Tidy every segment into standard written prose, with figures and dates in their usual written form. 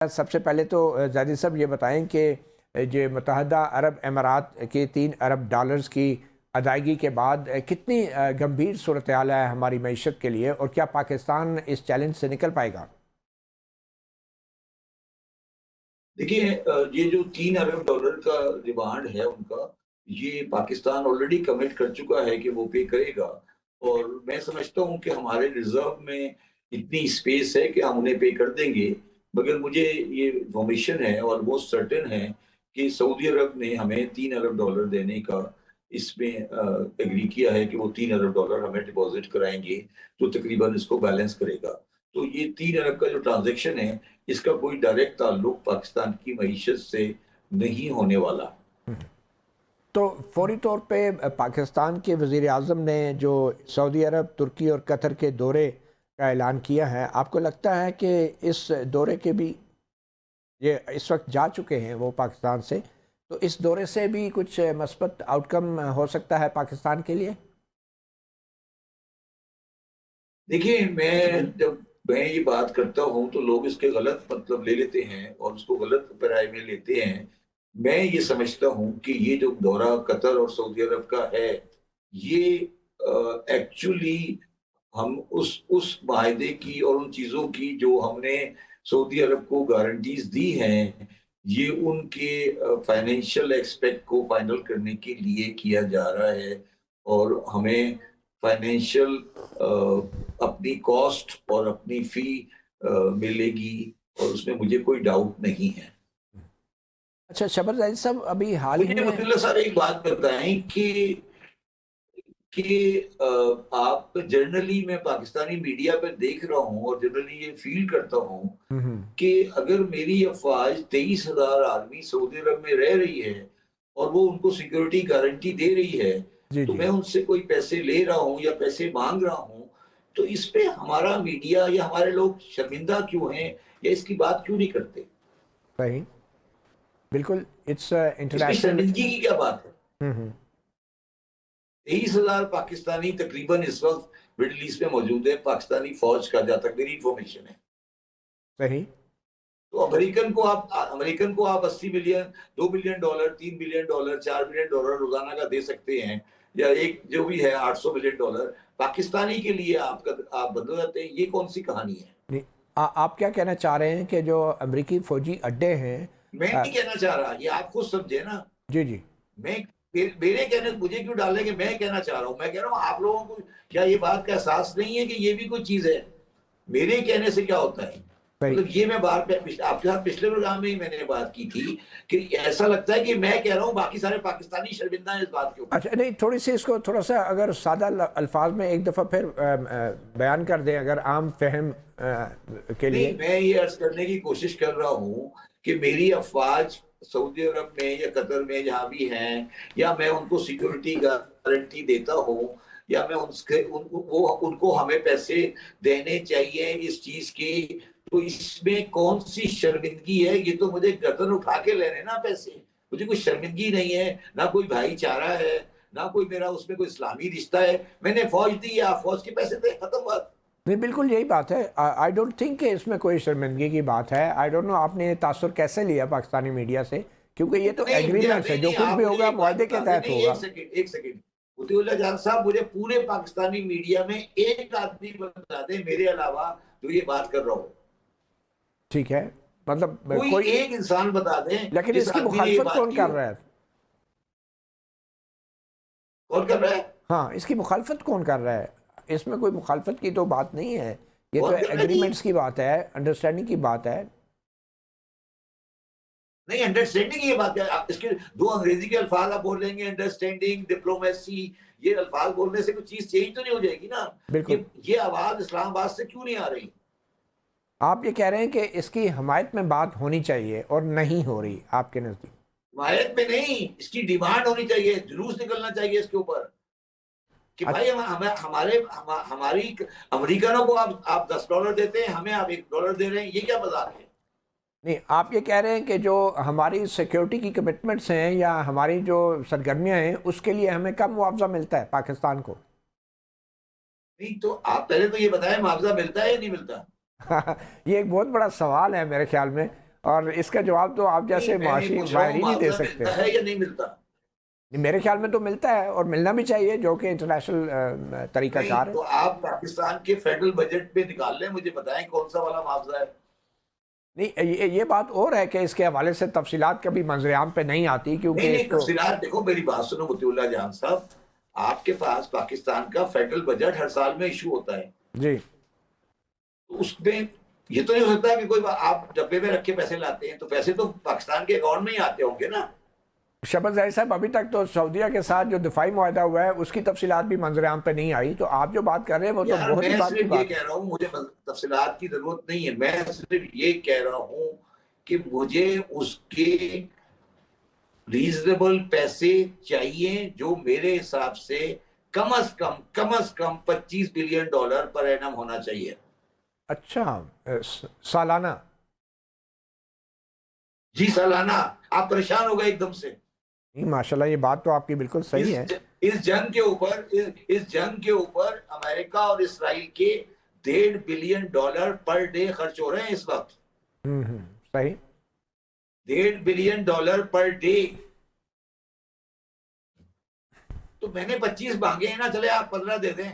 सबसे पहले तो ज़ाहिद साहब ये बताएं कि जो मुत्तहदा अरब अमारात के 3 अरब डॉलर्स की अदायगी के बाद कितनी गंभीर सूरत हाल है हमारी मईशत के लिए, और क्या पाकिस्तान इस चैलेंज से निकल पाएगा? देखिए, ये जो 3 अरब डॉलर का डिमांड है उनका, ये पाकिस्तान ऑलरेडी कमिट कर चुका है कि वो पे करेगा। और मैं समझता हूँ कि हमारे रिजर्व में इतनी स्पेस है कि हम उन्हें पे कर देंगे। मगर मुझे ये इन्फॉर्मेशन है और वो सर्टेन है कि सऊदी अरब ने हमें 3 अरब डॉलर देने का इसमें एग्री किया है कि वो 3 अरब डॉलर हमें डिपॉजिट कराएंगे, जो तकरीबन इसको बैलेंस करेगा। तो ये 3 अरब का जो ट्रांजेक्शन है, इसका कोई डायरेक्ट ताल्लुक पाकिस्तान की मईशत से नहीं होने वाला। तो फौरी तौर पे पाकिस्तान के वज़ीर आज़म ने जो सऊदी अरब, तुर्की और कतर के दौरे का ऐलान किया है, आपको लगता है कि इस दौरे के भी, ये इस वक्त जा चुके हैं वो पाकिस्तान से, तो इस दौरे से भी कुछ मस्बत आउटकम हो सकता है पाकिस्तान के लिए? देखिए, जब मैं ये बात करता हूँ तो लोग इसके गलत मतलब ले लेते हैं और उसको गलत पैराए में लेते हैं। मैं ये समझता हूँ कि ये जो दौरा कतर और सऊदी अरब का है, ये एक्चुअली हम उस माहदे की और उन चीज़ों की जो हमने सऊदी अरब को गारंटीज़ दी हैं, ये उनके फाइनेंशियल एस्पेक्ट को फाइनल करने के लिए किया जा रहा है। और हमें फाइनेंशियल अपनी कॉस्ट और अपनी फ़ी मिलेगी, और उसमें मुझे कोई डाउट नहीं है। अच्छा शबर जाहिद साहब, अभी हाल ही मुझे में अब्दुल्ला साहब एक बात बताएं कि आप जनरली, मैं पाकिस्तानी मीडिया पे देख रहा हूँ और जनरली ये फील करता हूँ हम्म, कि अगर मेरी अफवाज 23,000 आदमी सऊदी अरब में रह रही है और वो उनको सिक्योरिटी गारंटी दे रही है, जी तो जी, मैं उनसे कोई पैसे ले रहा हूँ या पैसे मांग रहा हूँ, तो इस पे हमारा मीडिया या हमारे लोग शर्मिंदा क्यों हैं या इसकी बात क्यों नहीं करते? सही, बिल्कुल, इट्स इसमें इंटरनेशनल। शर्मिंदगी की क्या बात है? हम्म, 23,000 पाकिस्तानी तकरीबन इस वक्त मिडिल ईस्ट में मौजूद है, पाकिस्तानी फौज का, जहां तक मेरी इंफॉर्मेशन है। सही, तो अमेरिकन को आप 80 मिलियन, $2 बिलियन, $3 बिलियन, $4 बिलियन रोजाना का दे सकते हैं, या एक जो भी है $800 मिलियन, पाकिस्तानी के लिए आप बंद हो जाते हैं। ये कौन सी कहानी है? नहीं, आप क्या कहना चाह रहे हैं कि जो अमेरिकी फौजी अड्डे हैं? मैं नहीं कहना चाह रहा, ये आप खुद समझे ना। जी जी, मैं मेरे कहने मुझे क्यों डाले कि मैं कहना चाह रहा हूं? मैं कह रहा हूं आप लोगों को क्या ये बात का एहसास नहीं है कि ये भी कोई चीज है? मेरे कहने से क्या होता है? सही। मतलब ये मैं बार पे आपके साथ पिछले प्रोग्राम में ही मैंने बात की थी कि ऐसा लगता है कि मैं कह रहा हूँ, बाकी सारे पाकिस्तानी शर्मिंदा हैं इस बात के ऊपर। अच्छा नहीं, थोड़ी सी इसको थोड़ा सा अगर सादा अल्फाज में एक दफ़ा फिर बयान कर दें, अगर आम फहम के नहीं, लिए। मैं ये अर्ज करने की कोशिश कर रहा हूँ कि मेरी अफवाज सऊदी अरब में या कतर में जहां भी हैं, या मैं उनको सिक्योरिटी गारंटी देता हूँ, या मैं उनको हमें पैसे देने चाहिए इस चीज की, तो इसमें कौन सी शर्मिंदगी है? ये तो मुझे गर्दन उठा के लेने ना पैसे। मुझे कोई शर्मिंदगी नहीं है, ना कोई भाईचारा है, ना कोई मेरा उसमें कोई इस्लामी रिश्ता है। मैंने फौज दी है, आप फौज के पैसे दे, खत्म बात। नहीं, बिल्कुल यही बात है। आई डोंट थिंक कि इसमें कोई शर्मिंदगी की बात है। आई डोंट नो आपने तासुर कैसे लिया पाकिस्तानी मीडिया से, क्योंकि ये तो नहीं, मुझे एग्रीमेंट्स है, नहीं जो नहीं, कुछ आप भी मुझे होगा एक बात मुआहदे के बता दें। तहत नहीं, होगा। एक सेकंड उद्दीउल्लाह जान साहब, मुझे पूरे पाकिस्तानी मीडिया में एक आदमी बता दें मेरे अलावा जो ये बात कर रहा हो। ठीक है, मतलब कोई कोई, एक इंसान बता दें लेकिन जिस इसकी आदमी ने ये मुखालफत बात कौन की कर हो। रहा है? कौन कर रहा है? हाँ, इसकी मुखालफत कौन कर रहा है? इसमें कोई मुखालफत की तो बात नहीं है। ये तो कौन कर रहा है जी? एग्रीमेंट्स की बात है, अंडरस्टैंडिंग की बात है। नहीं, अंडरस्टैंडिंग ये बात है। इसके दो अंग्रेजी के अल्फाज आप बोल लेंगे, अंडरस्टैंडिंग, डिप्लोमेसी, ये अल्फाज बोलने से कोई चीज चेंज तो नहीं हो जाएगी ना। बिल्कुल। ये आवाज इस्लामाबाद से क्यों नहीं आ रही? आप ये कह रहे हैं कि इसकी हमायत में बात होनी चाहिए और नहीं हो रही आपके नज़दीक? हिमायत में नहीं, इसकी डिमांड होनी चाहिए, जुलूस निकलना चाहिए इसके ऊपर कि भाई हमारी अमेरिकनों को आप $10 देते हैं, हमें आप $1 दे रहे हैं। ये क्या मजाक है? नहीं, आप ये कह रहे हैं कि जो हमारी सिक्योरिटी की कमिटमेंट्स हैं या हमारी जो सरगर्मियां हैं, उसके लिए हमें कम मुआवजा मिलता है पाकिस्तान को? नहीं, तो आप पहले तो ये बताएं, मुआवजा मिलता है या नहीं मिलता? ये एक बहुत बड़ा सवाल है मेरे ख्याल में। और इसका जवाब तो आप नहीं, जैसे मैं माशी पूछ रहा माहिर हूँ ही नहीं दे मुआवजा सकते। मिलता है या नहीं मिलता? मेरे ख्याल में तो मिलता है और मिलना भी चाहिए, जो कि इंटरनेशनल नहीं तरीकाकार है। तो आप पाकिस्तान के फेडरल बजट पे निकाल लें, मुझे बताएं कौन सा वाला मुआवजा है। नहीं, ये बात और है कि इसके हवाले से तफसीलात कभी मंजरेआम पे नहीं आती, नहीं क्योंकि नहीं, इसको। तफसीलात देखो, मेरी बात सुनो मुतीउल्लाह जान साहब। आपके पास पाकिस्तान का फेडरल बजट हर साल में इशू होता है, जी। तो उसमें ये तो नहीं हो सकता कि कोई आप डब्बे में रख के पैसे लाते हैं, तो पैसे तो पाकिस्तान के अकाउंट में ही आते होंगे ना। शहबाज ज़ाहिर साहब, अभी तक तो सऊदीया के साथ जो दिफाई मुआहदा हुआ है उसकी तफसीलात भी मंजरेआम पे नहीं आई, तो आप जो बात कर रहे हैं वो तो यार बहुत ही मैं बात की सिर्फ ये बात कह है। रहा हूँ, मुझे तफसीलात की जरूरत नहीं है, मैं सिर्फ ये कह रहा हूँ कि मुझे उसके रीजनेबल पैसे चाहिए, जो मेरे हिसाब से कम अज कम $25 बिलियन पर एनम होना चाहिए। अच्छा, सालाना? जी सालाना। आप परेशान हो गए एकदम से। नहीं, माशाल्लाह, ये बात तो आपकी बिल्कुल सही इस है। इस जंग के ऊपर इस जंग के ऊपर अमेरिका और इसराइल के $1.5 बिलियन पर डे खर्च हो रहे हैं इस वक्त। सही। $1.5 बिलियन पर डे। तो मैंने 25 मांगे हैं ना, चले आप 15 दे दें।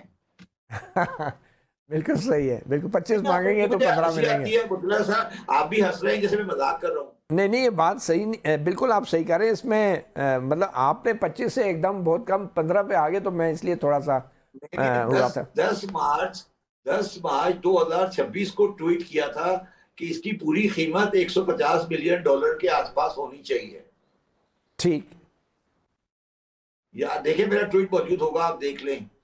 बिल्कुल सही है, बिल्कुल 25 ना मांगेंगे तो मुझे 15 हंसी मिलेंगे। आती है मुतला साहब, आप भी हंस रहे हैं जैसे मैं मजाक कर रहा हूँ। नहीं नहीं, ये बात सही नहीं, बिल्कुल आप सही कह रहे हैं इसमें। मतलब आपने 25 से एकदम बहुत कम 15 पे आ गए, तो मैं इसलिए थोड़ा सा मैंने हुआ 10 था। 10 मार्च 10 मार्च 2026 को ट्वीट किया था कि इसकी पूरी कीमत $150 बिलियन के आसपास होनी चाहिए। ठीक। या देखें, मेरा ट्वीट मौजूद होगा, आप देख लें।